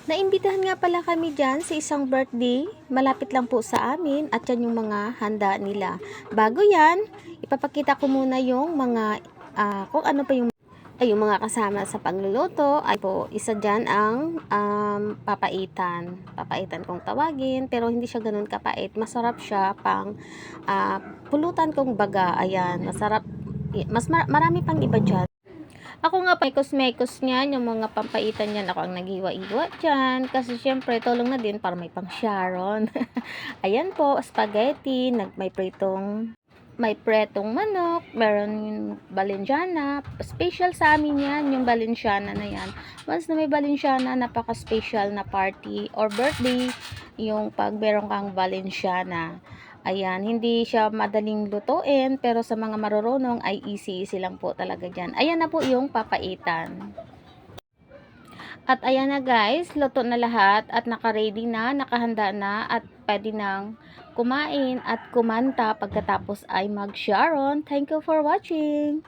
Naimbitahan nga pala kami dyan sa isang birthday. Malapit lang po sa amin at yan yung mga handa nila. Bago yan, ipapakita ko muna yung mga kung ano pa yung mga kasama sa pagluluto. Ay po, isa dyan ang papaitan. Papaitan kong tawagin, pero hindi siya ganun kapait. Masarap siya pang pulutan kong baga. Ayan, masarap. Marami pang iba dyan. Ako nga, mekos-mekos niyan, yung mga pampaitan niyan, ako ang naghiwa-iwa dyan. Kasi syempre, tulong na din para may pang Sharon. Ayan po, spaghetti, may pretong manok, meron yung balinjana. Special sa amin yan, yung balinjana na yan. Once na may balinjana, napaka-special na party or birthday, yung pag meron kang balinjana. Ayan, hindi siya madaling lutuin, pero sa mga marurunong ay easy lang po talaga dyan. Ayan na po yung papaitan. At ayan na guys, luto na lahat at naka-ready na, nakahanda na at pwede nang kumain at kumanta pagkatapos ay mag-Sharon. Thank you for watching!